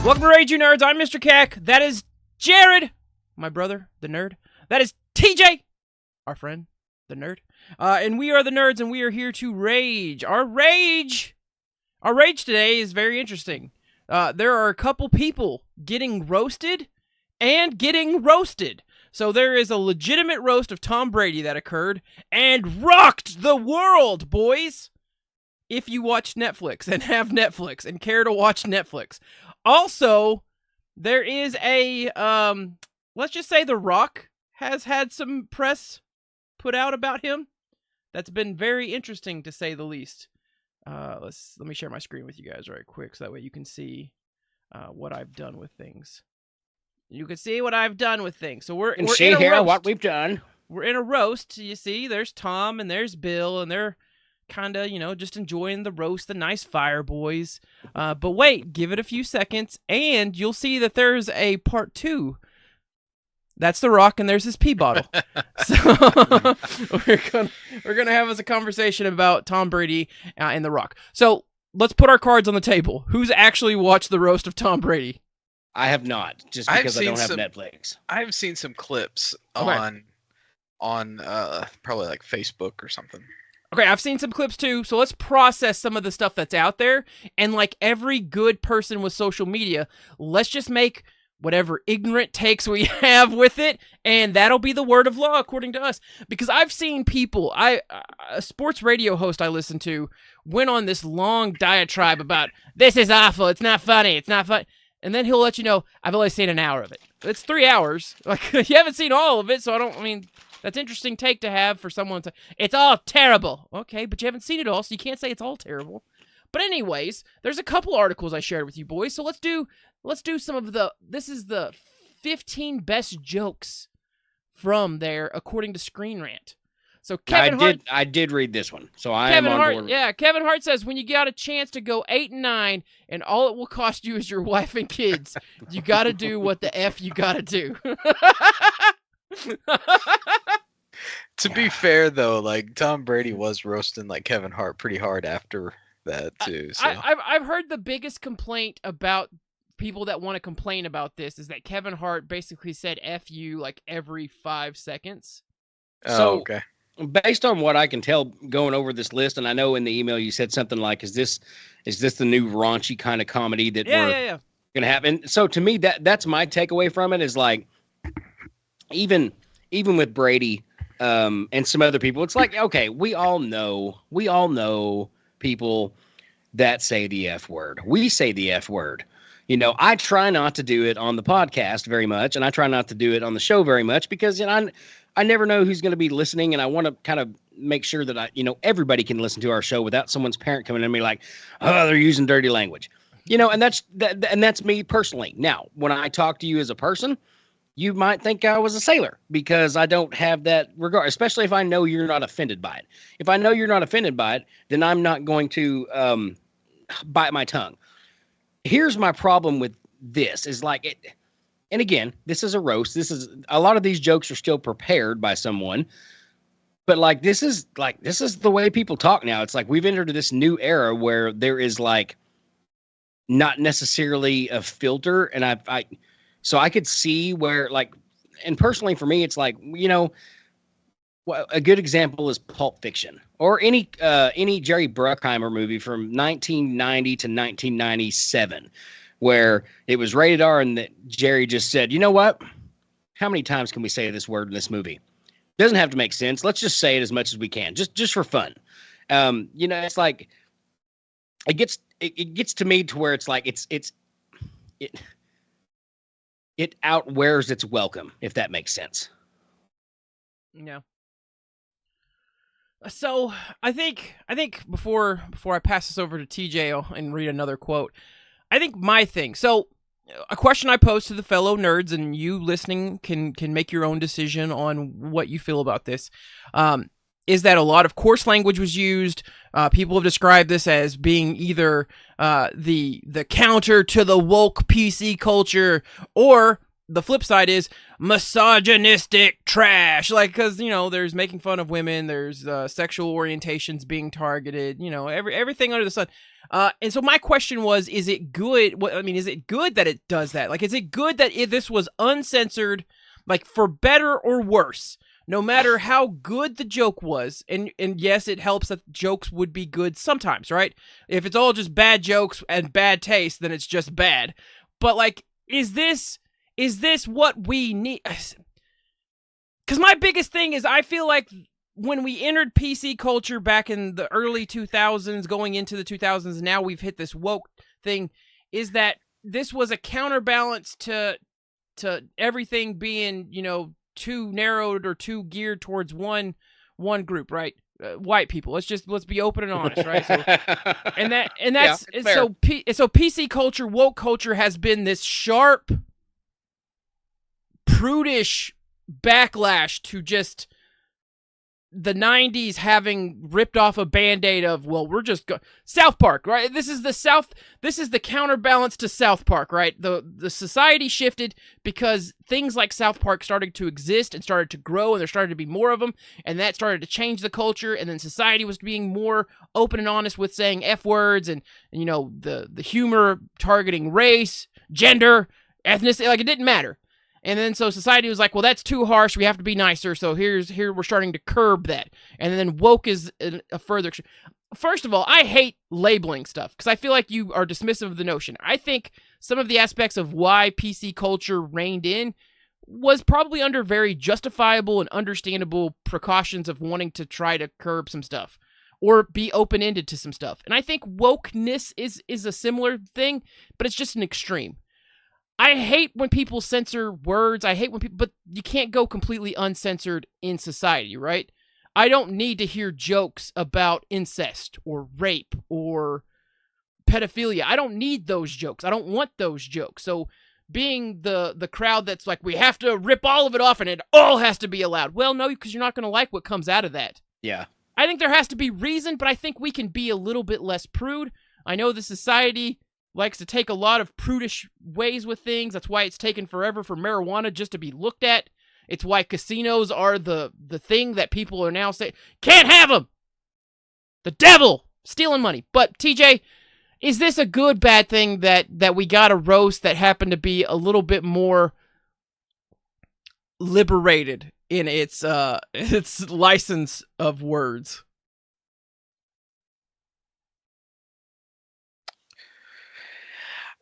Welcome to Rage You Nerds. I'm Mr. Keck. That is Jared, my brother, the nerd. That is TJ, our friend, the nerd. And we are the nerds, and we are here to rage. Our rage today is very interesting. There are a couple people getting roasted and getting roasted. So there is a legitimate roast of Tom Brady that occurred and rocked the world, boys. If you watch Netflix and have Netflix and care to watch Netflix. Also, there is a, let's just say The Rock has had some press put out about him. That's been very interesting, to say the least. Let me share my screen with you guys right quick, so that way you can see what I've done with things. You can see what I've done with things. So we're in a roast. What we've done. We're in a roast. You see, there's Tom and there's Bill, and they're kind of, just enjoying the roast, the nice fire boys. But wait, give it a few seconds, and you'll see that there's a part 2. That's The Rock, and there's his pee bottle. So we're gonna have us a conversation about Tom Brady and The Rock. So let's put our cards on the table. Who's actually watched the roast of Tom Brady? I have not, just because I don't have Netflix. I've seen some clips Okay. on probably like Facebook or something. Okay, I've seen some clips too, so let's process some of the stuff that's out there, and like every good person with social media, let's just make whatever ignorant takes we have with it, and that'll be the word of law according to us. Because I've seen people, a sports radio host I listened to went on this long diatribe about, this is awful, it's not funny, and then he'll let you know, I've only seen an hour of it. It's 3 hours. Like, you haven't seen all of it, so that's an interesting take to have for someone to, it's all terrible. Okay, but you haven't seen it all, so you can't say it's all terrible. But anyways, there's a couple articles I shared with you boys, so let's do some of this is the 15 best jokes from there, according to Screen Rant. So I did read this one, so I am on board. Yeah, Kevin Hart says, when you got a chance to go 8 and 9, and all it will cost you is your wife and kids, you got to do what the F you got to do. To be fair, though, like Tom Brady was roasting like Kevin Hart pretty hard after that too. So I've heard the biggest complaint about people that want to complain about this is that Kevin Hart basically said "F you" like every 5 seconds. So, okay. Based on what I can tell going over this list, and I know in the email you said something like, is this the new raunchy kind of comedy that we're going to have? And so to me, that's my takeaway from it is like, even with Brady and some other people, it's like, okay, we all know people that say the F word. We say the F word. I try not to do it on the podcast very much, and I try not to do it on the show very much because I never know who's going to be listening, and I want to kind of make sure that everybody can listen to our show without someone's parent coming in and be like, oh, they're using dirty language. And that's me personally. Now, when I talk to you as a person, you might think I was a sailor because I don't have that regard, especially if I know you're not offended by it. If I know you're not offended by it, then I'm not going to bite my tongue. Here's my problem with this is like it. And again, this is a roast. A lot of these jokes are still prepared by someone, but like, this is the way people talk now. It's like, we've entered this new era where there is like not necessarily a filter. And so I could see where like, and personally for me, it's like, a good example is Pulp Fiction or any Jerry Bruckheimer movie from 1990 to 1997, where it was rated R and that Jerry just said, you know what? How many times can we say this word in this movie? Doesn't have to make sense. Let's just say it as much as we can, just for fun. It's like, it gets to me to where it's like, it outwears its welcome, if that makes sense. Yeah. So I think before I pass this over to TJ and read another quote, I think my thing. So a question I pose to the fellow nerds, and you listening can make your own decision on what you feel about this. Is that a lot of coarse language was used? People have described this as being either the counter to the woke PC culture, or the flip side is misogynistic trash, like, because there's making fun of women, there's sexual orientations being targeted, everything under the sun. And so my question was, is it good? Is it good that it does that? Like, is it good that this was uncensored, like, for better or worse, no matter how good the joke was? And yes, it helps that jokes would be good sometimes, right? If it's all just bad jokes and bad taste, then it's just bad. But, like, is this what we need? Because my biggest thing is, I feel like when we entered PC culture back in the early 2000s, going into the 2000s, now we've hit this woke thing, is that this was a counterbalance to everything being, too narrowed or too geared towards one group, right? White people. Let's be open and honest, right? So, that's so PC culture, woke culture has been this sharp, prudish backlash to just the 90s having ripped off a band-aid of, well, we're just South Park, right? This is the counterbalance to South Park, right? The society shifted because things like South Park started to exist and started to grow, and there started to be more of them, and that started to change the culture, and then society was being more open and honest with saying F words and the humor targeting race, gender, ethnicity, like, it didn't matter. And then so society was like, well, that's too harsh. We have to be nicer. So here we're starting to curb that. And then woke is a further. First of all, I hate labeling stuff because I feel like you are dismissive of the notion. I think some of the aspects of why PC culture reigned in was probably under very justifiable and understandable precautions of wanting to try to curb some stuff or be open-ended to some stuff. And I think wokeness is a similar thing, but it's just an extreme. I hate when people censor words. But you can't go completely uncensored in society, right? I don't need to hear jokes about incest or rape or pedophilia. I don't need those jokes. I don't want those jokes. So being the crowd that's like, we have to rip all of it off and it all has to be allowed. Well, no, because you're not going to like what comes out of that. Yeah. I think there has to be reason, but I think we can be a little bit less prude. I know the society likes to take a lot of prudish ways with things. That's why it's taken forever for marijuana just to be looked at. It's why casinos are the thing that people are now saying, can't have them! The devil! Stealing money. But, TJ, is this a good, bad thing that we got a roast that happened to be a little bit more liberated in its license of words?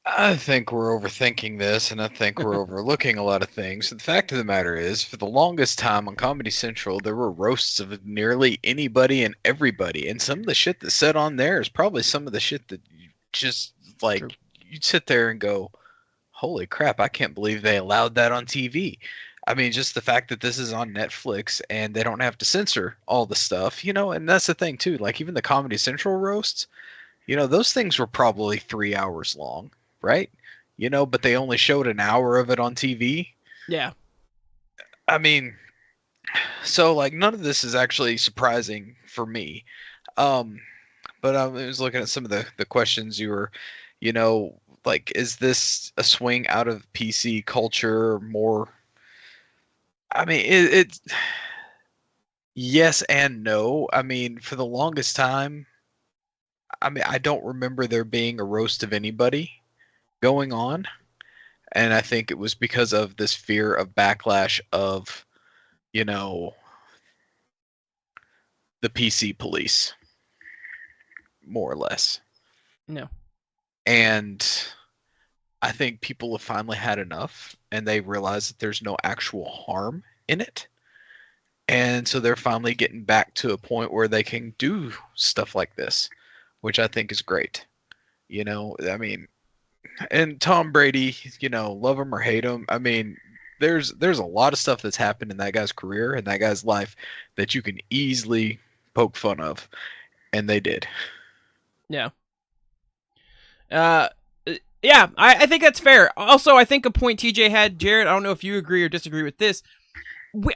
I think we're overthinking this, and I think we're overlooking a lot of things. The fact of the matter is, for the longest time on Comedy Central, there were roasts of nearly anybody and everybody, and some of the shit that's said on there is probably some of the shit that you just, like, True. You'd sit there and go, holy crap, I can't believe they allowed that on TV. I mean, just the fact that this is on Netflix and they don't have to censor all the stuff, and that's the thing, too. Like, even the Comedy Central roasts, those things were probably 3 hours long. Right? But they only showed an hour of it on TV. Yeah. I mean, so, like, none of this is actually surprising for me. But I was looking at some of the questions you were, like, is this a swing out of PC culture or more? I mean, it's yes and no. I mean, for the longest time, I don't remember there being a roast of anybody going on, and I think it was because of this fear of backlash of the PC police, more or less. No. And I think people have finally had enough, and they realize that there's no actual harm in it, and so they're finally getting back to a point where they can do stuff like this, which I think is great. I mean, and Tom Brady, love him or hate him, I mean, there's a lot of stuff that's happened in that guy's career and that guy's life that you can easily poke fun of, and they did. Yeah. Yeah, I think that's fair. Also, I think a point TJ had, Jared, I don't know if you agree or disagree with this.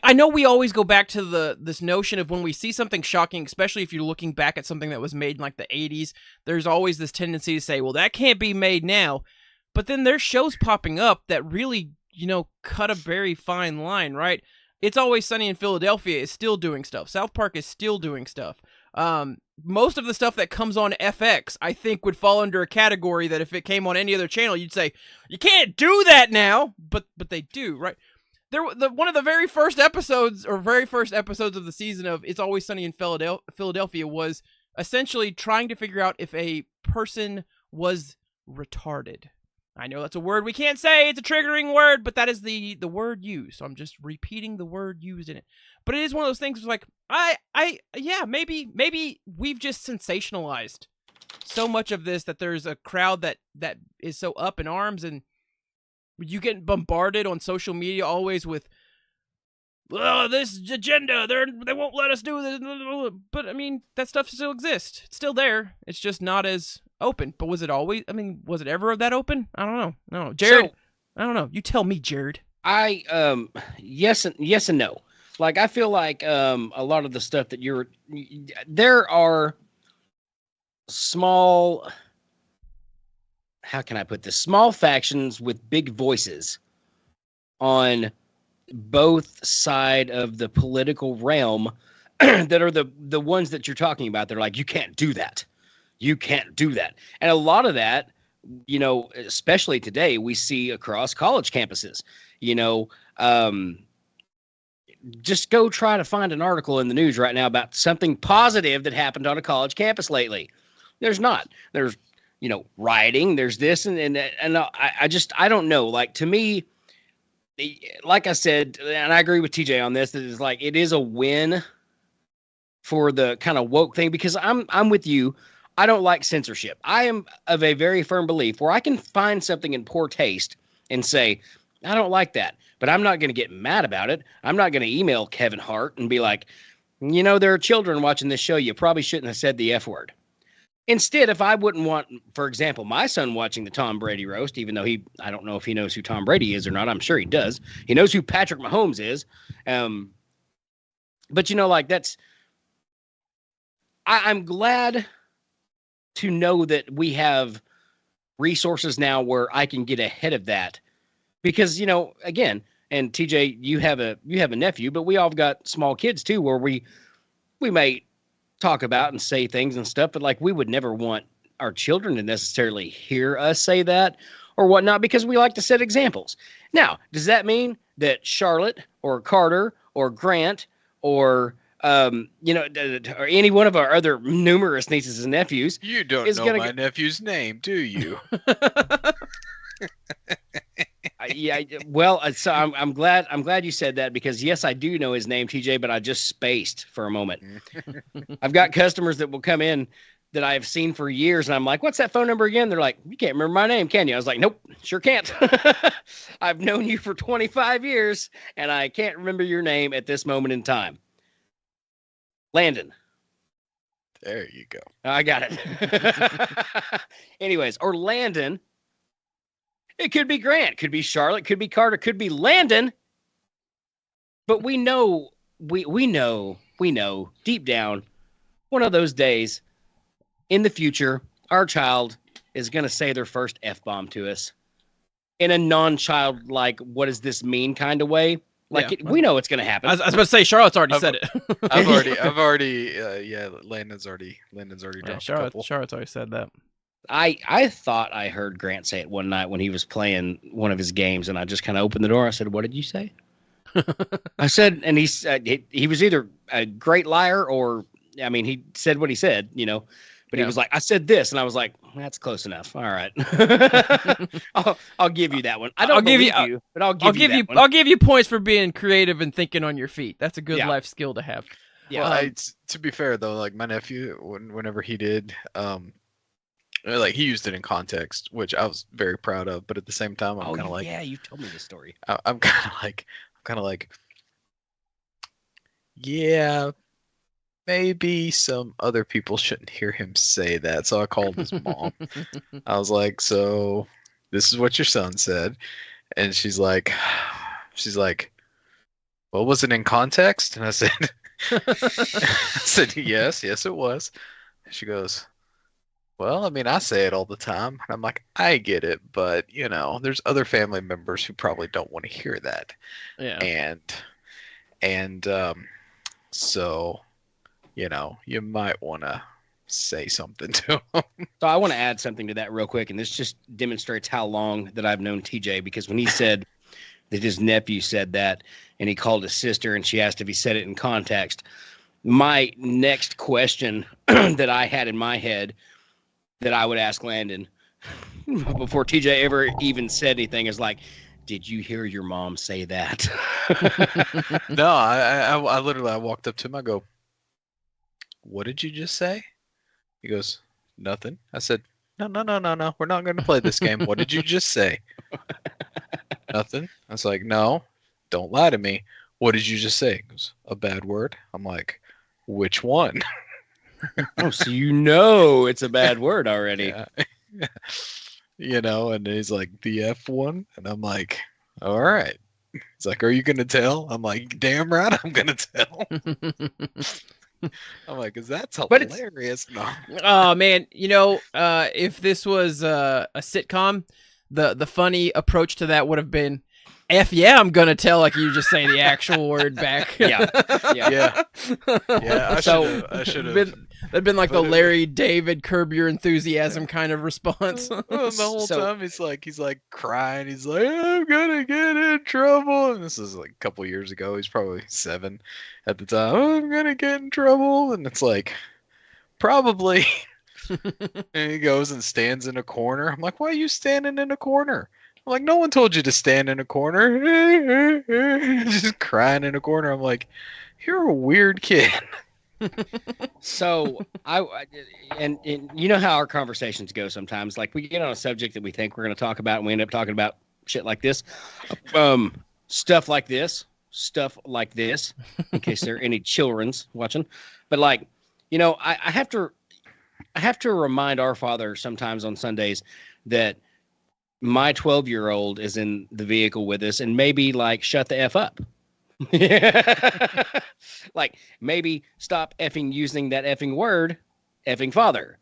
I know we always go back to this notion of when we see something shocking, especially if you're looking back at something that was made in like the 80s, there's always this tendency to say, well, that can't be made now. But then there's shows popping up that really, cut a very fine line, right? It's Always Sunny in Philadelphia is still doing stuff. South Park is still doing stuff. Most of the stuff that comes on FX, I think, would fall under a category that if it came on any other channel, you'd say, you can't do that now, but they do, right? One of the very first episodes of the season of It's Always Sunny in Philadelphia was essentially trying to figure out if a person was retarded. I know that's a word we can't say. It's a triggering word, but that is the word used. So I'm just repeating the word used in it. But it is one of those things like, maybe we've just sensationalized so much of this that there's a crowd that is so up in arms, and you get bombarded on social media always with, this agenda, they won't let us do this. But, I mean, that stuff still exists. It's still there. It's just not as open. But was it always, was it ever that open? I don't know. Jared, I don't know. You tell me, Jared. Yes and no. Like, I feel like a lot of the stuff that there are small, how can I put this? Small factions with big voices on both side of the political realm that are the ones that you're talking about. They're like, you can't do that. You can't do that. And a lot of that, especially today, we see across college campuses, just go try to find an article in the news right now about something positive that happened on a college campus lately. There's not. There's, rioting. There's this and I don't know. Like, to me, like I said, and I agree with TJ on this, that is like, it is a win for the kind of woke thing, because I'm with you. I don't like censorship. I am of a very firm belief where I can find something in poor taste and say, I don't like that, but I'm not going to get mad about it. I'm not going to email Kevin Hart and be like, there are children watching this show. You probably shouldn't have said the F word. Instead, if I wouldn't want, for example, my son watching the Tom Brady roast, even though I don't know if he knows who Tom Brady is or not. I'm sure he does. He knows who Patrick Mahomes is. But that's, I'm glad to know that we have resources now where I can get ahead of that, because, again, and TJ, you have a nephew, but we all have got small kids too, where we may talk about and say things and stuff, but like, we would never want our children to necessarily hear us say that or whatnot, because we like to set examples. Now, does that mean that Charlotte or Carter or Grant or or any one of our other numerous nieces and nephews? You don't know my nephew's name, do you? Yeah, well, so I'm glad you said that, because yes, I do know his name, TJ, but I just spaced for a moment. I've got customers that will come in that I've seen for years, and I'm like, what's that phone number again? They're like, you can't remember my name, can you? I was like, nope, sure can't. I've known you for 25 years, and I can't remember your name at this moment in time. Landon. There you go. I got it. Anyways, or Landon. It could be Grant, could be Charlotte, could be Carter, could be Landon. But we know deep down, one of those days in the future, our child is going to say their first F-bomb to us in a non-childlike, what does this mean kind of way. Like, we know it's going to happen. I was about to say, Charlotte's already said it. Landon's already dropped Charlotte's already said that. I thought I heard Grant say it one night when he was playing one of his games, and I just kind of opened the door. I said, "What did you say?" I said, and he said he was either a great liar or, he said what he said, But he was like, "I said this," and I was like, "That's close enough. All right, I'll give you that one. I'll give you, but I'll give you that one. I'll give you points for being creative and thinking on your feet. That's a good life skill to have." Yeah. Well, to be fair though, like my nephew, whenever he did, like he used it in context, which I was very proud of. But at the same time, I'm kind of like, yeah, you told me this story. I'm kind of like, yeah, maybe some other people shouldn't hear him say that. So I called his mom. I was like, so this is what your son said. And she's like, well, was it in context? And I said, yes, it was. And she goes, Well, I mean, I say it all the time, and I'm like, I get it, but there's other family members who probably don't want to hear that, Yeah. and so you might want to say something to them. So I want to add something to that real quick, and this just demonstrates how long that I've known TJ, because when he said that his nephew said that, and he called his sister, and she asked if he said it in context, my next question that I had in my head that I would ask Landon before TJ ever even said anything is like, did you hear your mom say that? No, I literally, I walked up to him, I go, what did you just say? He goes, nothing. I said, no, no, no, no, no. We're not going to play this game. What did you just say? Nothing. I was like, no, don't lie to me. What did you just say? He goes, a bad word. I'm like, which one? Oh, so it's a bad word already. Yeah. And he's like, the F one? And I'm like, all right. He's like, are you going to tell? I'm like, damn right I'm going to tell. I'm like, 'cause that's hilarious. No. Oh man, if this was a sitcom, the funny approach to that would have been, "F yeah, I'm gonna tell," like you just say the actual word back. Yeah. I should have. That'd been like the Larry David Curb Your Enthusiasm kind of response. The whole time he's like crying. He's like, I'm gonna get in trouble. And this is like a couple years ago. He's probably 7 at the time. I'm gonna get in trouble. And it's like, probably. And he goes and stands in a corner. I'm like, why are you standing in a corner? I'm like, no one told you to stand in a corner. Just crying in a corner. I'm like, you're a weird kid. So and you know how our conversations go sometimes. Like we get on a subject that we think we're going to talk about, and we end up talking about shit like this, stuff like this, in case there are any children's watching. But like, I have to remind our father sometimes on Sundays that my 12-year-old is in the vehicle with us, and maybe like shut the F up. Like maybe stop effing using that effing word, effing father.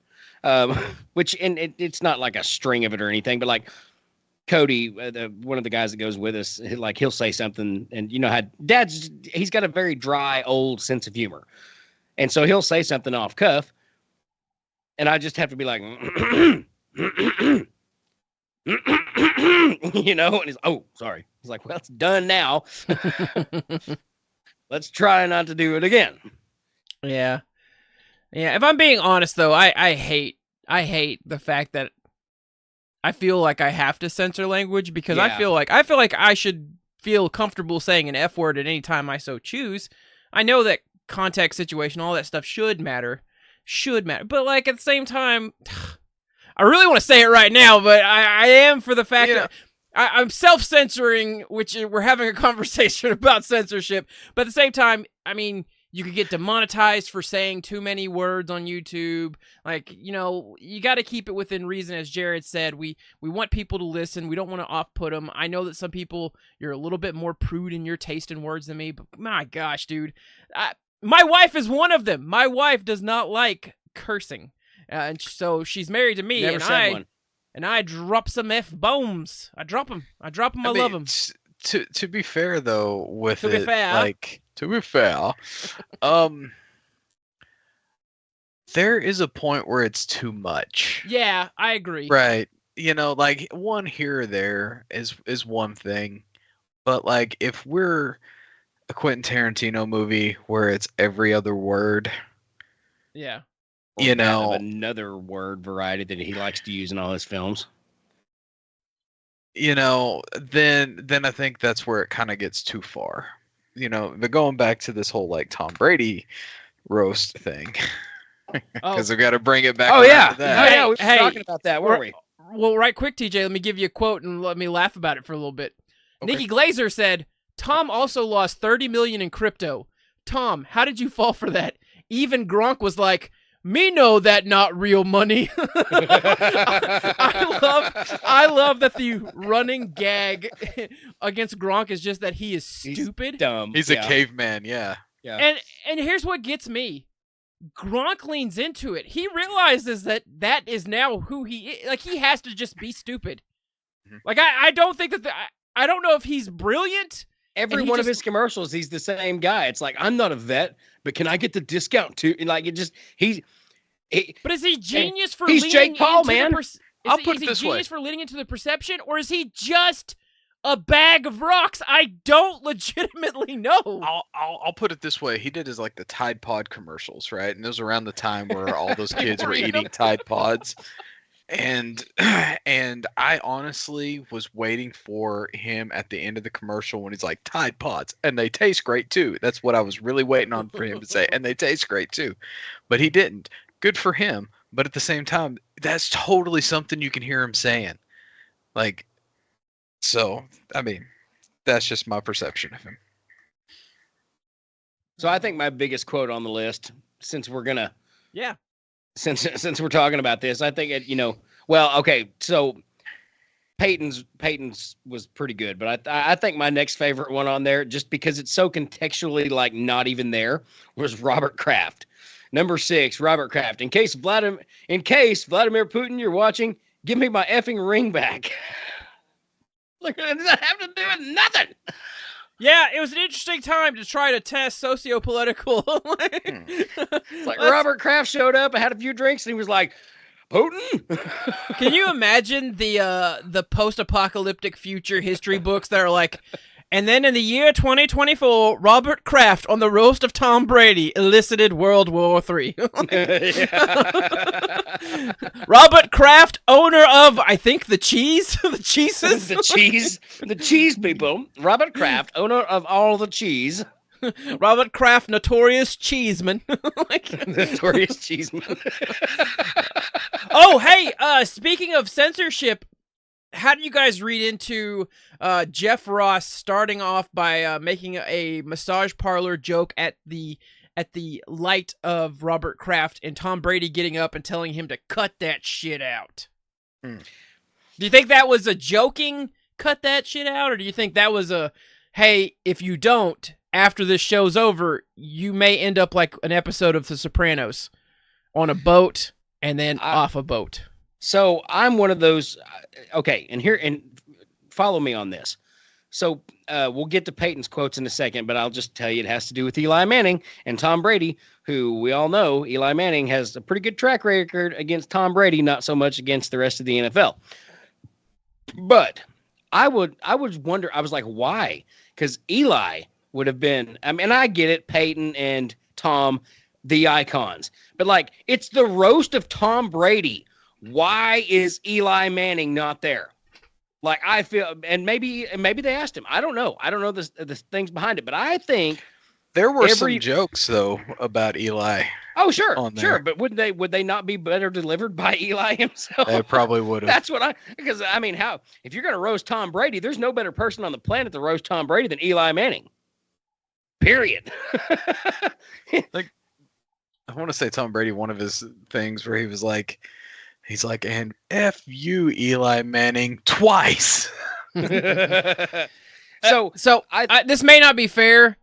Which it's not like a string of it or anything, but like Cody, one of the guys that goes with us, like he'll say something, and how he's got a very dry old sense of humor, and so he'll say something off cuff, and I just have to be like, and he's, oh, sorry. He's like, well, it's done now. Let's try not to do it again. Yeah. If I'm being honest, though, I hate the fact that I feel like I have to censor language, because I feel like I should feel comfortable saying an F word at any time I so choose. I know that context, situation, all that stuff should matter, but like at the same time, I really want to say it right now, but I am, for the fact that I'm self-censoring, which we're having a conversation about censorship. But at the same time, I mean, you could get demonetized for saying too many words on YouTube. Like, you got to keep it within reason. As Jared said, we want people to listen. We don't want to off-put them. I know that some people, you're a little bit more prude in your taste in words than me, but my gosh, dude. My wife is one of them. My wife does not like cursing. And so she's married to me, and I drop some F-bombs. I drop them. I love them. To be fair, though, to be fair, there is a point where it's too much. Yeah, I agree. Right. Like one here or there is one thing, but like if we're a Quentin Tarantino movie where it's every other word. Yeah. Another word variety that he likes to use in all his films. Then I think that's where it kind of gets too far. But going back to this whole like Tom Brady roast thing, because we got to bring it back. Oh yeah, we were talking about that, weren't we? Well, right quick, TJ, let me give you a quote and let me laugh about it for a little bit. Okay. Nikki Glazer said, "Tom also lost $30 million in crypto. Tom, how did you fall for that? Even Gronk was like, me know that not real money." I love that the running gag against Gronk is just that he is stupid. He's dumb. He's a caveman, yeah. And here's what gets me. Gronk leans into it. He realizes that is now who he is. Like, he has to just be stupid. Like, I don't think that I don't know if he's brilliant. Every one of his commercials, he's the same guy. It's like, I'm not a vet, but can I get the discount too? Like, but is he genius for he's leaning Jake Paul, man. I'll put it this way. Is he genius for leaning into the perception, or is he just a bag of rocks? I don't legitimately know. I'll put it this way. He did his, like, the Tide Pod commercials, right? And it was around the time where all those kids were eating Tide Pods. And I honestly was waiting for him at the end of the commercial when he's like, Tide Pods, and they taste great too. That's what I was really waiting on for him to say, and they taste great too. But he didn't. Good for him. But at the same time, that's totally something you can hear him saying. Like, so, I mean, that's just my perception of him. So I think my biggest quote on the list, since we're gonna, since we're talking about this, I think so Peyton's was pretty good, but I think my next favorite one on there, just because it's so contextually like not even there, was Robert Kraft. Number 6, Robert Kraft. In case Vladimir Putin, you're watching, give me my effing ring back. Look, it doesn't have to do with nothing. Yeah, it was an interesting time to try to test socio-political. It's like Robert Kraft showed up and had a few drinks, and he was like, Putin? Can you imagine the post-apocalyptic future history books that are like, and then in the year 2024, Robert Kraft on the roast of Tom Brady elicited World War III. Robert Kraft, owner of, I think, the cheese, the cheeses, the cheese people. Robert Kraft, owner of all the cheese. Robert Kraft, notorious cheeseman. Notorious cheeseman. Oh, hey, speaking of censorship, how do you guys read into Jeff Ross starting off by making a massage parlor joke at the light of Robert Kraft and Tom Brady getting up and telling him to cut that shit out? Do you think that was a joking cut that shit out, or do you think that was a, hey, if you don't, after this show's over, you may end up like an episode of The Sopranos on a boat and then off a boat? So I'm one of those. Okay, and follow me on this. So we'll get to Peyton's quotes in a second, but I'll just tell you it has to do with Eli Manning and Tom Brady, who we all know Eli Manning has a pretty good track record against Tom Brady, not so much against the rest of the NFL. But I would wonder. I was like, why? Because Eli would have been. I mean, I get it, Peyton and Tom, the icons, but like it's the roast of Tom Brady. Why is Eli Manning not there? Like, I feel, and maybe they asked him. I don't know. I don't know the things behind it, but I think there were some jokes though about Eli. Oh, sure. But would they not be better delivered by Eli himself? They probably would have. That's what because I mean, if you're going to roast Tom Brady, there's no better person on the planet to roast Tom Brady than Eli Manning. Period. Like, I want to say Tom Brady, one of his things where he's like, and F you, Eli Manning, twice. So this may not be fair.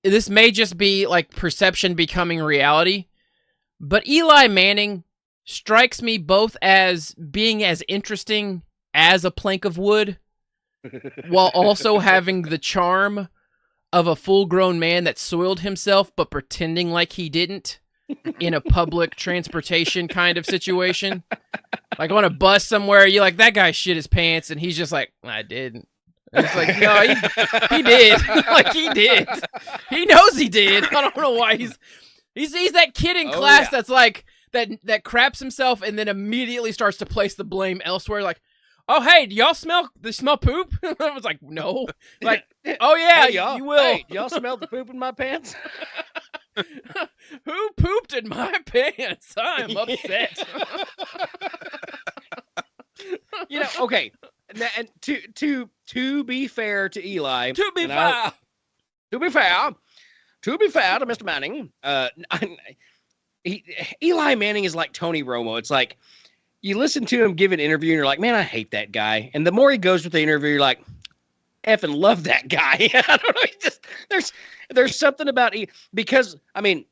This may just be like perception becoming reality. But Eli Manning strikes me both as being as interesting as a plank of wood, while also having the charm of a full-grown man that soiled himself but pretending like he didn't. In a public transportation kind of situation. Like on a bus somewhere, you're like, that guy shit his pants, and he's just like, I didn't. And it's like, no, he did. Like, he did. He knows he did. I don't know why he's that kid in class that's like, that craps himself and then immediately starts to place the blame elsewhere. Like, oh, hey, do y'all smell poop? I was like, no. Like, oh yeah, hey, y'all, you will. Hey, y'all smell the poop in my pants? Who pooped in my pants? I'm upset. Okay. And to be fair to Eli, to be fair to Mr. Manning, Eli Manning is like Tony Romo. It's like you listen to him give an interview and you're like, man, I hate that guy. And the more he goes with the interview, you're like, effing love that guy. I don't know. There's something about because I mean,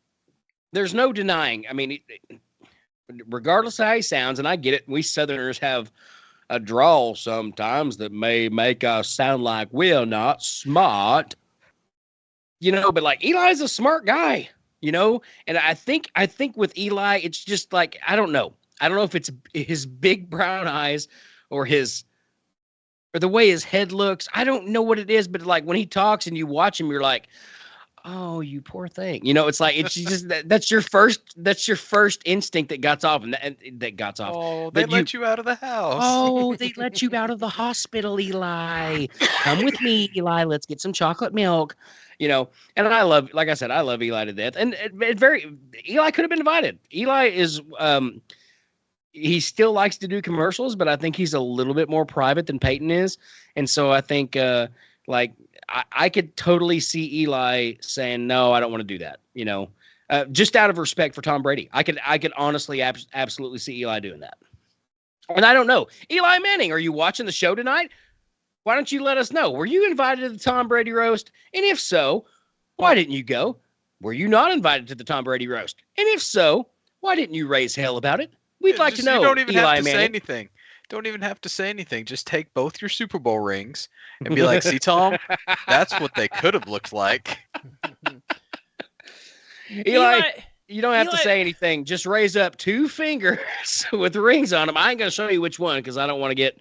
there's no denying. I mean, regardless of how he sounds, and I get it, we Southerners have a drawl sometimes that may make us sound like we're not smart, but like Eli's a smart guy, and I think with Eli, it's just like, I don't know if it's his big brown eyes or the way his head looks. I don't know what it is, but like when he talks and you watch him, you're like, oh, you poor thing. It's like, it's just that's your first instinct that got off, and that got off. Oh, they let you out of the house. Oh, they let you out of the hospital, Eli. Come with me, Eli. Let's get some chocolate milk. And like I said, I love Eli to death. And Eli could have been invited. Eli is, he still likes to do commercials, but I think he's a little bit more private than Peyton is. And so I think, I could totally see Eli saying, no, I don't want to do that. Just out of respect for Tom Brady. I could honestly absolutely see Eli doing that. And I don't know. Eli Manning, are you watching the show tonight? Why don't you let us know? Were you invited to the Tom Brady roast? And if so, why didn't you go? Were you not invited to the Tom Brady roast? And if so, why didn't you raise hell about it? We'd like to know. You don't even Eli have to Manning. say anything. Don't even have to say anything. Just take both your Super Bowl rings and be like, see, Tom, that's what they could have looked like. Eli, you don't have to say anything. Just raise up 2 fingers with rings on them. I ain't going to show you which one because I don't want to get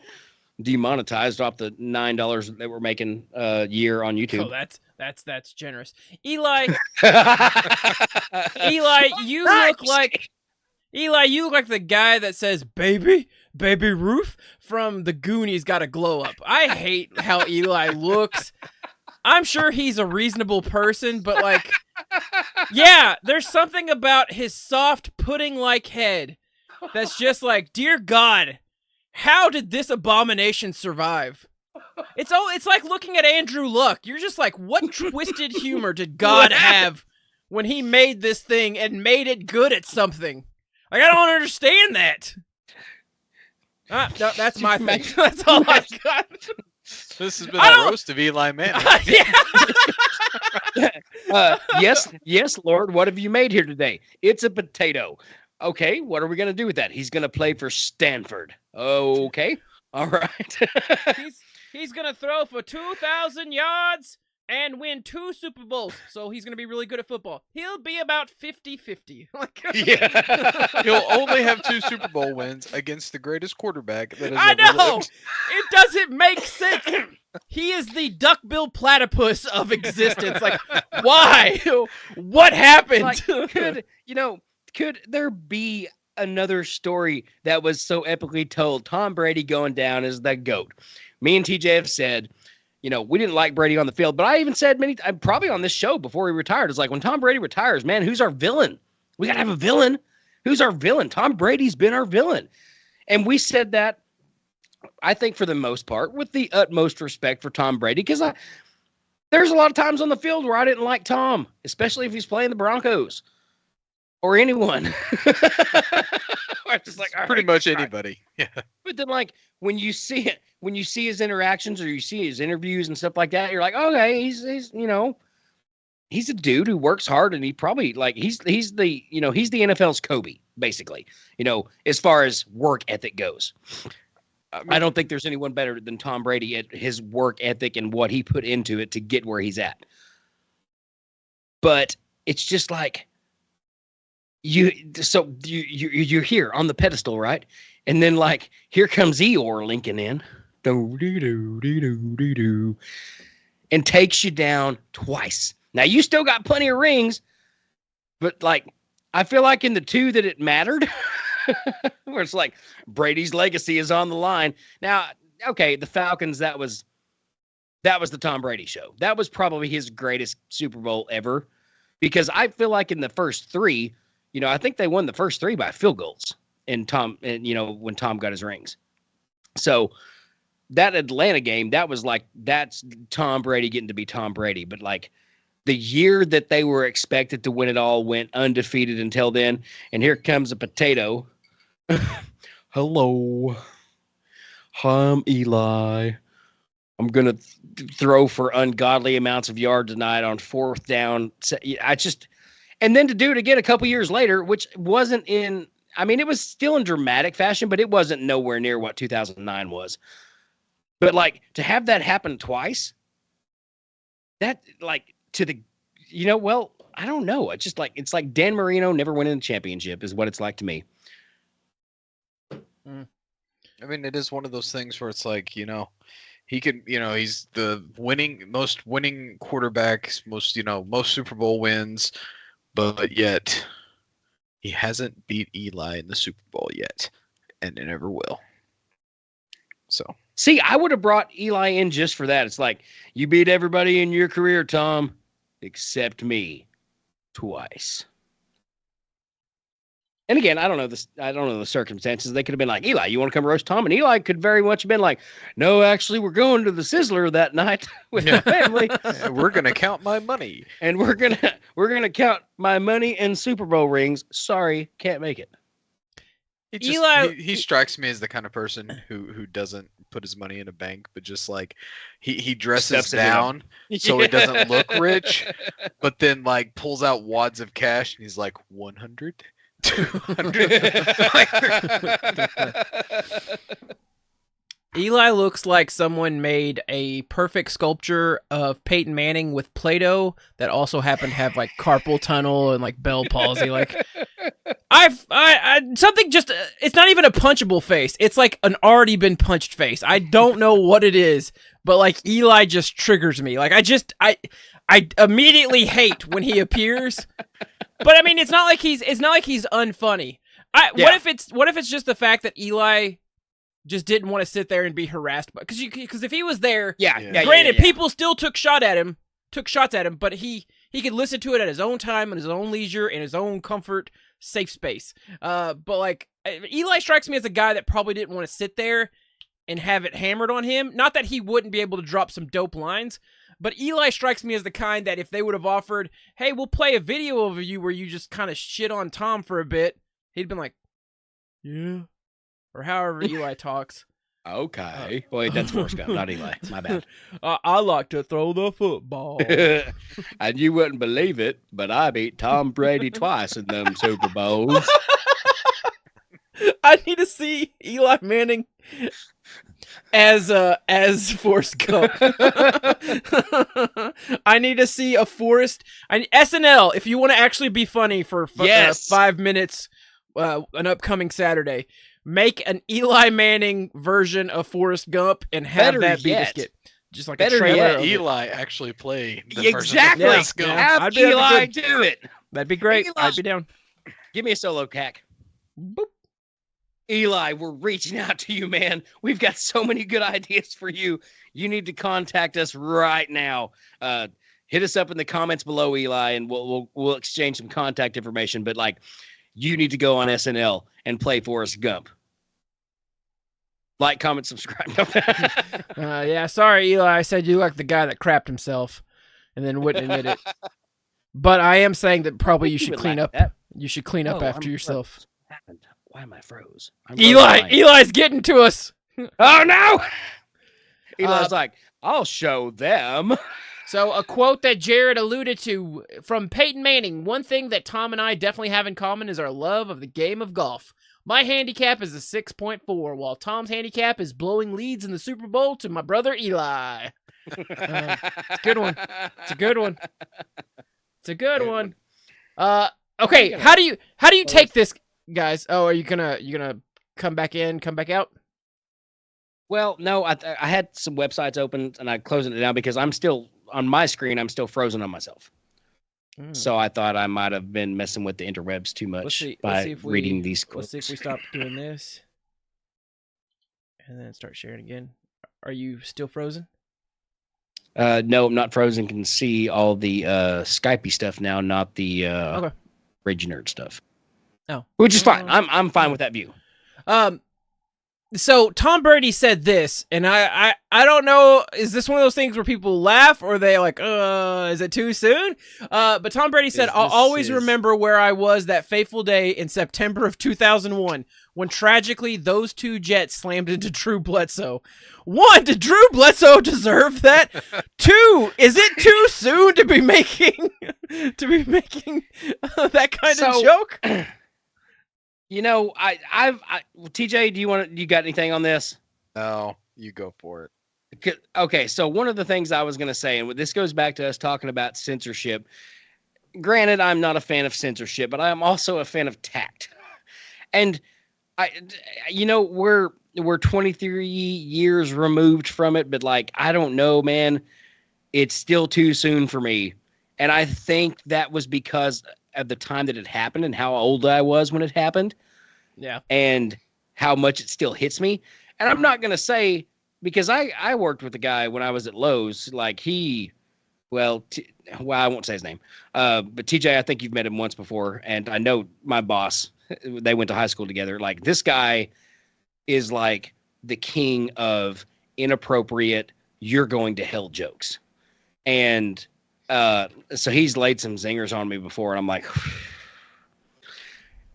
demonetized off the $9 that we're making a year on YouTube. Oh, that's generous. Eli, you look like the guy that says, baby Ruth from the Goonies got a glow up. I hate how Eli looks. I'm sure he's a reasonable person, but like, yeah, there's something about his soft pudding-like head that's just like, dear God, how did this abomination survive? It's like looking at Andrew Luck. You're just like, what twisted humor did God have when he made this thing and made it good at something? Like, I don't understand that. No, that's my thing. That's all I got. This has been a roast of Eli Manning. Yes, Lord. What have you made here today? It's a potato. Okay, what are we going to do with that? He's going to play for Stanford. Okay, all right. He's going to throw for 2,000 yards and win 2 Super Bowls. So he's going to be really good at football. He'll be about 50-50. Yeah. He'll only have 2 Super Bowl wins against the greatest quarterback that has ever lived. It doesn't make sense. He is the duckbill platypus of existence. Like, why? What happened? Like, could there be another story that was so epically told? Tom Brady going down as the GOAT. Me and TJ have said, we didn't like Brady on the field, but I even said probably on this show before he retired, it's like, when Tom Brady retires, man, who's our villain? We got to have a villain. Who's our villain? Tom Brady's been our villain. And we said that, I think, for the most part, with the utmost respect for Tom Brady, because there's a lot of times on the field where I didn't like Tom, especially if he's playing the Broncos or anyone. Just like, pretty much anybody. Yeah. But then, like, when you see his interactions or you see his interviews and stuff like that, you're like, okay, he's a dude who works hard, and he probably, like, he's the NFL's Kobe, basically, as far as work ethic goes. I don't think there's anyone better than Tom Brady at his work ethic and what he put into it to get where he's at. But it's just like, you're here on the pedestal, right? And then, like, here comes Eeyore Lincoln in, and takes you down twice. Now, you still got plenty of rings, but, like, I feel like in the 2 that it mattered, where it's like Brady's legacy is on the line. Now, okay, the Falcons, that was the Tom Brady show. That was probably his greatest Super Bowl ever, because I feel like in the first 3, I think they won the first 3 by field goals. When Tom got his rings. So that Atlanta game, that's Tom Brady getting to be Tom Brady. But, like, the year that they were expected to win it all went undefeated until then. And here comes a potato. Hello. I'm Eli. I'm going to throw for ungodly amounts of yards tonight on 4th down. And then to do it again a couple years later, which wasn't in, I mean, it was still in dramatic fashion, but it wasn't nowhere near what 2009 was. But like to have that happen twice, that like to the, well, I don't know. It's just like, it's like Dan Marino never winning a championship is what it's like to me. I mean, it is one of those things where it's like, he can, he's the most winning quarterback, most Super Bowl wins, but yet he hasn't beat Eli in the Super Bowl yet, and it never will. So, see, I would have brought Eli in just for that. It's like, you beat everybody in your career, Tom, except me twice. And again, I don't know the circumstances. They could have been like, Eli, you want to come roast Tom? And Eli could very much have been like, no, actually, we're going to the Sizzler that night with the family. We're gonna count my money, and we're gonna count my money and Super Bowl rings. Sorry, can't make it. He strikes me as the kind of person who doesn't put his money in a bank, but just like he dresses down so it doesn't look rich, but then like pulls out wads of cash and he's like 100. 200. Eli looks like someone made a perfect sculpture of Peyton Manning with Play-Doh that also happened to have like carpal tunnel and like Bell palsy. Like something just, it's not even a punchable face. It's like an already been punched face. I don't know what it is, but like Eli just triggers me. Like I immediately hate when he appears. But I mean, it's not like he's unfunny. What if it's just the fact that Eli just didn't want to sit there and be harassed? Because if he was there, granted, people still took shots at him, but he could listen to it at his own time, in his own leisure, in his own comfort, safe space. But like Eli strikes me as a guy that probably didn't want to sit there and have it hammered on him. Not that he wouldn't be able to drop some dope lines. But Eli strikes me as the kind that if they would have offered, hey, we'll play a video of you where you just kind of shit on Tom for a bit, he'd been like, yeah. Or however Eli talks. Okay. Wait, that's Forrest Gump, not Eli. My bad. I like to throw the football. And you wouldn't believe it, but I beat Tom Brady twice in them Super Bowls. I need to see Eli Manning as Forrest Gump. I need to see a Forrest. SNL, if you want to actually be funny for 5 minutes, an upcoming Saturday, make an Eli Manning version of Forrest Gump and have that be the skit. Just like a trailer. Eli actually play the exactly. Forrest Gump. Have Eli do it. That'd be great. Eli. I'd be down. Give me a solo, Cac. Boop. Eli, we're reaching out to you, man. We've got so many good ideas for you. You need to contact us right now. Hit us up in the comments below, Eli, and we'll exchange some contact information. But like, you need to go on SNL and play Forrest Gump. Like, comment, subscribe. Sorry, Eli. I said you like the guy that crapped himself and then wouldn't admit it. But I am saying that probably you should clean up. You should clean up after yourself. Why am I froze? Eli's getting to us. Oh no! Eli's like, I'll show them. So a quote that Jared alluded to from Peyton Manning: one thing that Tom and I definitely have in common is our love of the game of golf. My handicap is a 6.4, while Tom's handicap is blowing leads in the Super Bowl to my brother Eli. It's a good one. It's a good one. It's a good one. Okay, how do you take this, guys? Oh, are you gonna come back in, come back out? Well, no, I had some websites open and I closed it down because I'm still on my screen. I'm still frozen on myself. So I thought I might have been messing with the interwebs too much by reading these quotes. Let's see if we stop doing this and then start sharing again. Are you still frozen? No, I'm not frozen. Can see all the Skypey stuff now, not the Rage Nerd stuff. Oh, which is fine. I'm fine with that view. So Tom Brady said this, and I don't know, is this one of those things where people laugh or they like, is it too soon? But Tom Brady said, I'll always remember where I was that fateful day in September of 2001 when tragically those two Jets slammed into Drew Bledsoe. 1, did Drew Bledsoe deserve that? 2, is it too soon to be making that kind of joke? You know, TJ, you got anything on this? No, you go for it. Okay, so one of the things I was going to say, and this goes back to us talking about censorship. Granted, I'm not a fan of censorship, but I am also a fan of tact. And we're 23 years removed from it, but like, I don't know, man. It's still too soon for me. And I think that was because of the time that it happened and how old I was when it happened. Yeah. And how much it still hits me. And I'm not going to say, because I worked with a guy when I was at Lowe's, like I won't say his name. But TJ, I think you've met him once before. And I know my boss, they went to high school together. Like, this guy is like the king of inappropriate, you're going to hell jokes. And so he's laid some zingers on me before, and I'm like,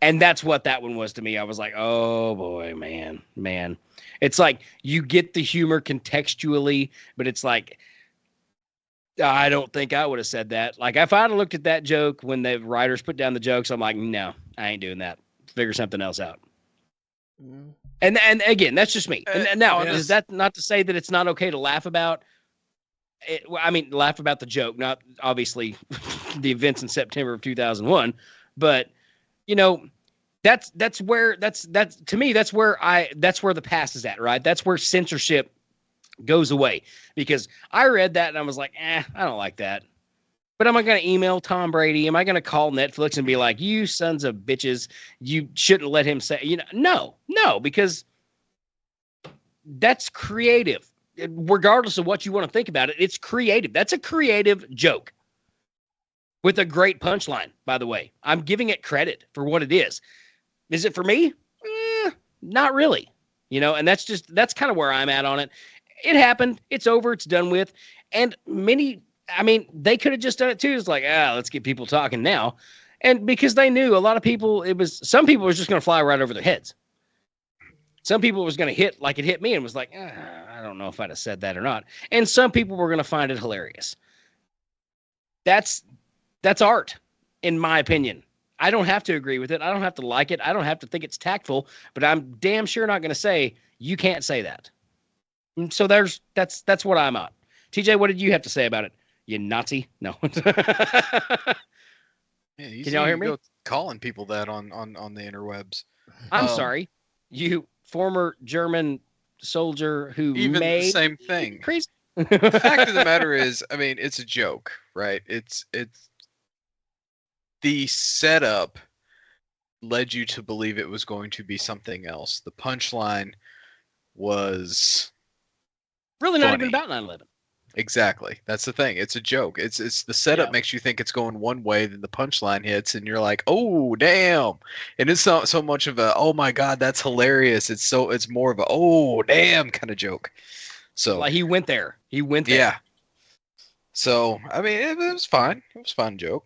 and that's what that one was to me. I was like, oh boy, man. It's like, you get the humor contextually, but it's like, I don't think I would have said that. Like, if I'd have looked at that joke when the writers put down the jokes, I'm like, no, I ain't doing that. Figure something else out. Mm. And again, that's just me. And now, is that not to say that it's not okay to laugh about it? I mean, laugh about the joke, not obviously the events in September of 2001, but that's where to me, that's where the past is at, right? That's where censorship goes away, because I read that and I was like, I don't like that. But am I going to email Tom Brady? Am I going to call Netflix and be like, you sons of bitches, you shouldn't let him say, no, because that's creative. Regardless of what you want to think about it, it's creative. That's a creative joke with a great punchline, by the way. I'm giving it credit for what it is. Is it for me? Not really. And that's kind of where I'm at on it. It happened. It's over. It's done with. And they could have just done it too. It's like, let's get people talking now. And because they knew a lot of people, some people was just going to fly right over their heads. Some people was going to hit like it hit me and was like, I don't know if I'd have said that or not. And some people were going to find it hilarious. That's art, in my opinion. I don't have to agree with it. I don't have to like it. I don't have to think it's tactful, but I'm damn sure not going to say, you can't say that. And so that's what I'm on. TJ, what did you have to say about it? You Nazi? No. Yeah, can y'all hear me? Calling people that on the interwebs. I'm sorry. You former German soldier who even made the same thing. Crazy. The fact of the matter is, it's a joke, right? It's the setup led you to believe it was going to be something else. The punchline was really funny. Not even about 9/11. Exactly. That's the thing. It's a joke. It's the setup makes you think it's going one way, then the punchline hits, and you're like, oh damn! And it's not so much of a oh my god, that's hilarious. It's more of a oh damn kind of joke. So like he went there. Yeah. So it was fine. It was a fun joke.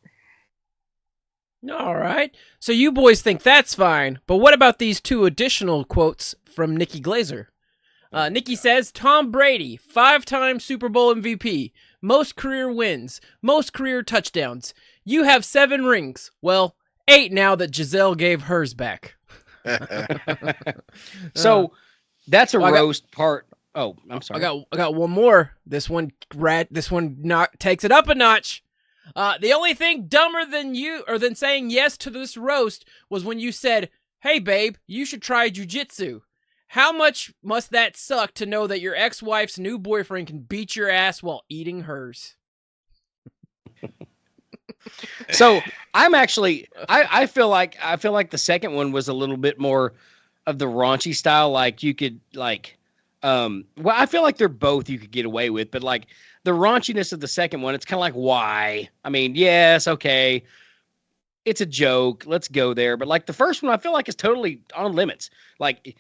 All right. So you boys think that's fine, but what about these two additional quotes from Nikki Glazer? Nikki says, Tom Brady, 5-time Super Bowl MVP, most career wins, most career touchdowns. You have 7 rings. Well, 8 now that Giselle gave hers back. So that's a roast part. Oh, I'm sorry. I got one more. This one takes it up a notch. The only thing dumber than saying yes to this roast was when you said, hey babe, you should try jujitsu. How much must that suck to know that your ex-wife's new boyfriend can beat your ass while eating hers? So I'm actually, I feel like the second one was a little bit more of the raunchy style. Like you could I feel like they're both you could get away with, but like the raunchiness of the second one, it's kind of like, why? Yes, okay. it's a joke. Let's go there. But like the first one, I feel like is totally on limits. Like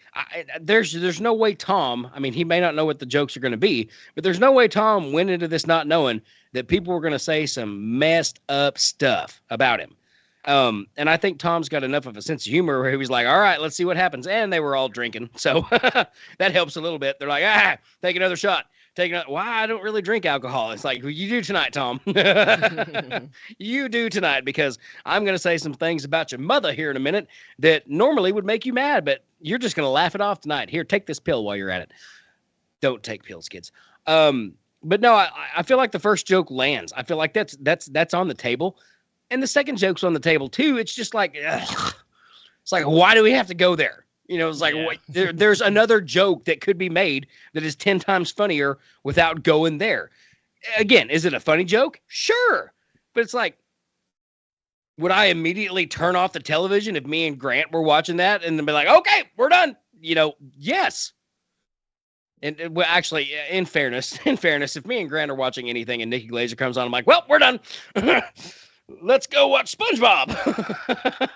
there's no way Tom. I mean, he may not know what the jokes are going to be, but there's no way Tom went into this not knowing that people were going to say some messed up stuff about him. And I think Tom's got enough of a sense of humor where he was like, all right, let's see what happens. And they were all drinking. So that helps a little bit. They're like, take another shot. Why? I don't really drink alcohol. It's like, well, you do tonight, Tom. You do tonight, because I'm going to say some things about your mother here in a minute that normally would make you mad, but you're just going to laugh it off tonight. Here, take this pill while you're at it. Don't take pills, kids. But no, I feel like the first joke lands. I feel like that's on the table. And the second joke's on the table too. It's just like, ugh. It's like, why do we have to go there? You know, it's like, wait, there's another joke that could be made that is 10 times funnier without going there. Again, is it a funny joke? Sure. But it's like, would I immediately turn off the television if me and Grant were watching that and then be like, okay, we're done? You know, yes. And well, actually, in fairness, if me and Grant are watching anything and Nikki Glazer comes on, I'm like, well, we're done. Let's go watch SpongeBob.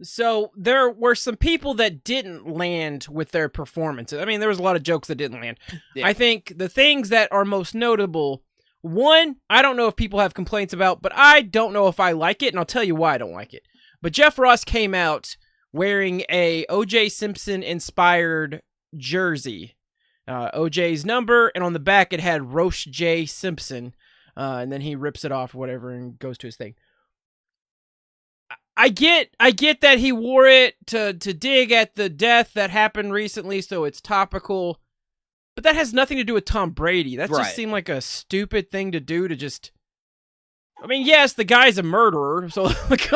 So there were some people that didn't land with their performances. I mean, there was a lot of jokes that didn't land. Yeah. I think the things that are most notable, one, I don't know if people have complaints about, but I don't know if I like it, and I'll tell you why I don't like it. But Jeff Ross came out wearing a O.J. Simpson-inspired jersey. OJ's number, and on the back it had Roche J. Simpson. And then he rips it off or whatever and goes to his thing. I get that he wore it to dig at the death that happened recently, so it's topical. But that has nothing to do with Tom Brady. That just seemed like a stupid thing to do to just... I mean, yes, the guy's a murderer, so like,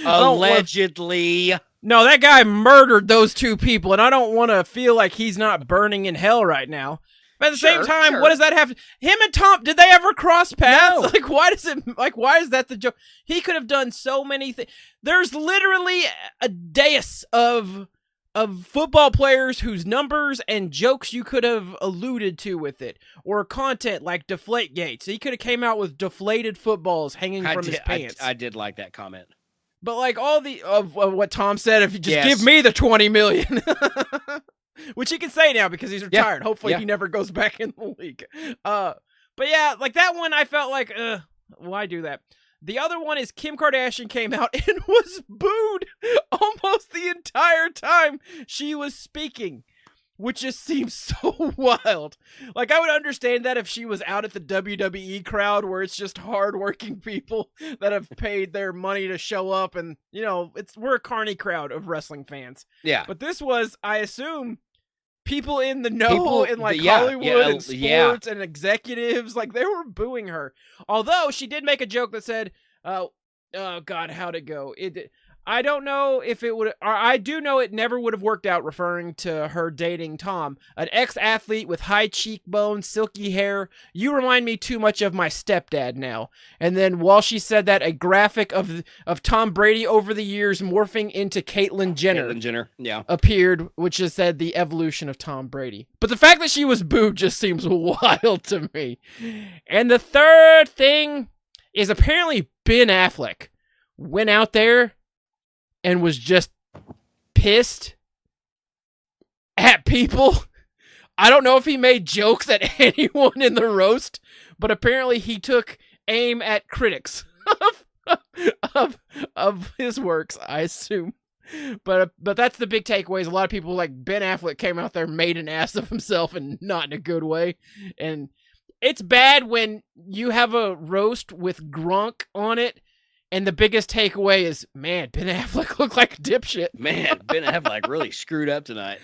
allegedly. No, that guy murdered those two people, and I don't want to feel like he's not burning in hell right now. But at the same time, what does that have? Him and Tom, did they ever cross paths? No. Like, why is that the joke? He could have done so many things. There's literally a dais of football players whose numbers and jokes you could have alluded to with it, or content like Deflategate. So he could have came out with deflated footballs hanging from his pants. I did like that comment. But like all of what Tom said, if you just give me the $20 million. Which he can say now because he's retired. Hopefully he never goes back in the league. But yeah, like that one, I felt like, why do that? The other one is Kim Kardashian came out and was booed almost the entire time she was speaking, which just seems so wild. Like, I would understand that if she was out at the WWE crowd where it's just hardworking people that have paid their money to show up and, you know, we're a carny crowd of wrestling fans. Yeah. But this was, I assume, people in the know in like Hollywood and sports and executives, like they were booing her. Although she did make a joke that said, oh God, how'd it go? I don't know if it would, or I do know it never would have worked out, referring to her dating Tom, an ex-athlete with high cheekbones, silky hair. You remind me too much of my stepdad now. And then while she said that, a graphic of Tom Brady over the years morphing into Caitlyn Jenner appeared, which just said the evolution of Tom Brady. But the fact that she was booed just seems wild to me. And the third thing is apparently Ben Affleck went out there and was just pissed at people. I don't know if he made jokes at anyone in the roast, but apparently he took aim at critics of his works, I assume. But that's the big takeaway. Is a lot of people like Ben Affleck came out there, made an ass of himself, and not in a good way. And it's bad when you have a roast with Grunk on it, and the biggest takeaway is, man, Ben Affleck looked like a dipshit. Man, Ben Affleck really screwed up tonight.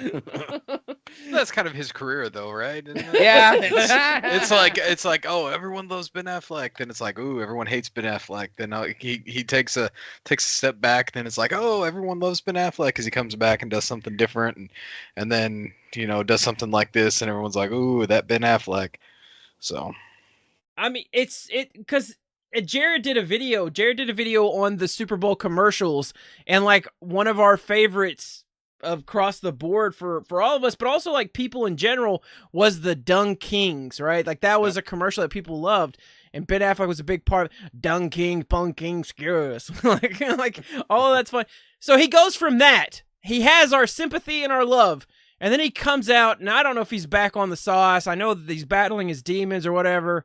That's kind of his career, though, right? Yeah. It's like, oh, everyone loves Ben Affleck. Then it's like, ooh, everyone hates Ben Affleck. Then he takes a step back. Then it's like, oh, everyone loves Ben Affleck because he comes back and does something different, and then does something like this, and everyone's like, ooh, that Ben Affleck. So, I mean, because Jared did a video on the Super Bowl commercials, and like one of our favorites across the board for all of us, but also like people in general, was the Dung Kings, right? Like that was a commercial that people loved. and Ben Affleck was a big part of Dung King, Pung King, Skurus. like all of that's fun. So he goes from that. He has our sympathy and our love. And then he comes out, and I don't know if he's back on the sauce. I know that he's battling his demons or whatever.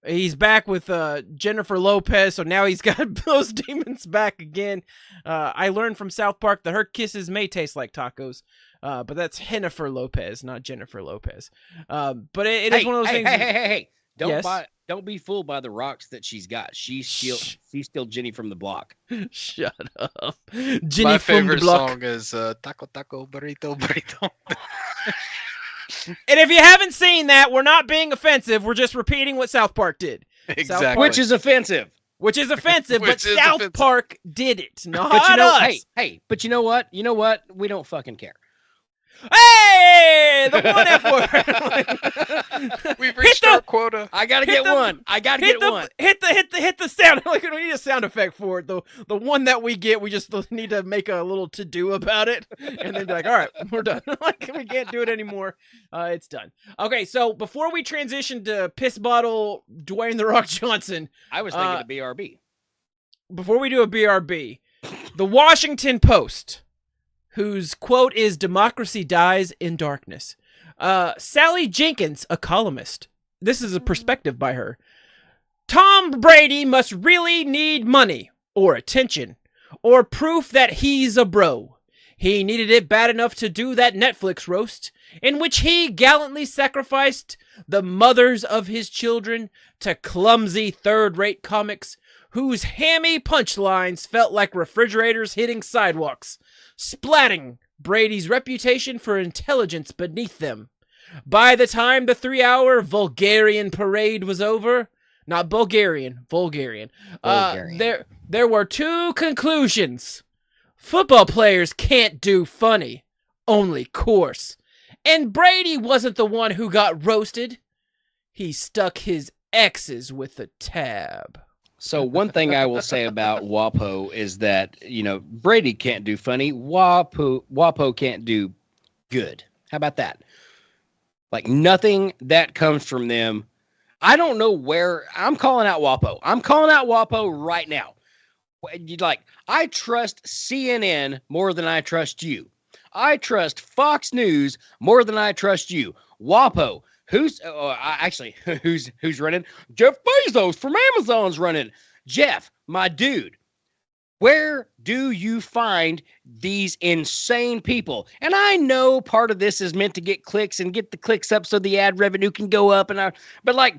He's back with Jennifer Lopez, so now he's got those demons back again. I learned from South Park that her kisses may taste like tacos, but that's Jennifer Lopez, not Jennifer Lopez. But it is one of those things. Hey! Yes? Don't be fooled by the rocks that she's got. She's still Jenny from the block. Shut up, Jenny My from the favorite block. song is Taco Taco Burrito Burrito. And if you haven't seen that, we're not being offensive. We're just repeating what South Park did. Exactly. Which is offensive. But South offensive. Park did it, not But us. hey, but you know what? We don't fucking care. Hey, the one F word. We've reached our quota. I gotta get one. Hit the sound. Like we need a sound effect for it. The one that we get, we just need to make a little to do about it, and then be like, all right, we're done. Like we can't do it anymore. It's done. Okay, so before we transition to piss bottle Dwayne the Rock Johnson, I was thinking of BRB. Before we do a BRB, the Washington Post, whose quote is "Democracy dies in darkness." Sally Jenkins, a columnist. This is a perspective by her. Tom Brady must really need money or attention or proof that he's a bro. He needed it bad enough to do that Netflix roast in which he gallantly sacrificed the mothers of his children to clumsy third-rate comics whose hammy punchlines felt like refrigerators hitting sidewalks, splatting Brady's reputation for intelligence beneath them. By the time the 3-hour Vulgarian parade was over, not Bulgarian, Vulgarian. There were two conclusions. Football players can't do funny, only coarse. And Brady wasn't the one who got roasted. He stuck his X's with the tab. So one thing I will say about WAPO is that, Brady can't do funny. WAPO can't do good. How about that? Like nothing that comes from them. I don't know where I'm calling out WAPO. I'm calling out WAPO right now. I trust CNN more than I trust you. I trust Fox News more than I trust you. WAPO. Who's running? Jeff Bezos from Amazon's running. Jeff, my dude, where do you find these insane people? And I know part of this is meant to get clicks and get the clicks up so the ad revenue can go up. But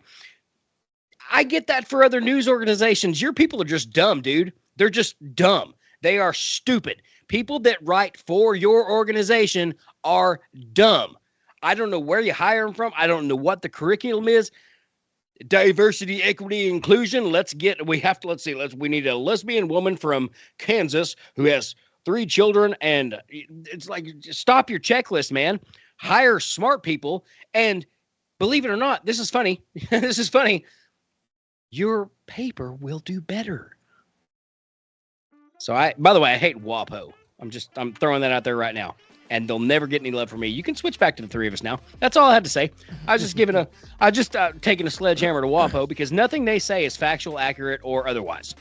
I get that for other news organizations. Your people are just dumb, dude. They're just dumb. They are stupid. People that write for your organization are dumb. I don't know where you hire them from. I don't know what the curriculum is. Diversity, equity, inclusion. We need a lesbian woman from Kansas who has 3 children. And it's like, stop your checklist, man. Hire smart people. And believe it or not, this is funny. This is funny. Your paper will do better. So by the way, I hate WAPO. I'm throwing that out there right now. And they'll never get any love from me. You can switch back to the 3 of us now. That's all I had to say. I was just taking a sledgehammer to WAPO because nothing they say is factual, accurate, or otherwise.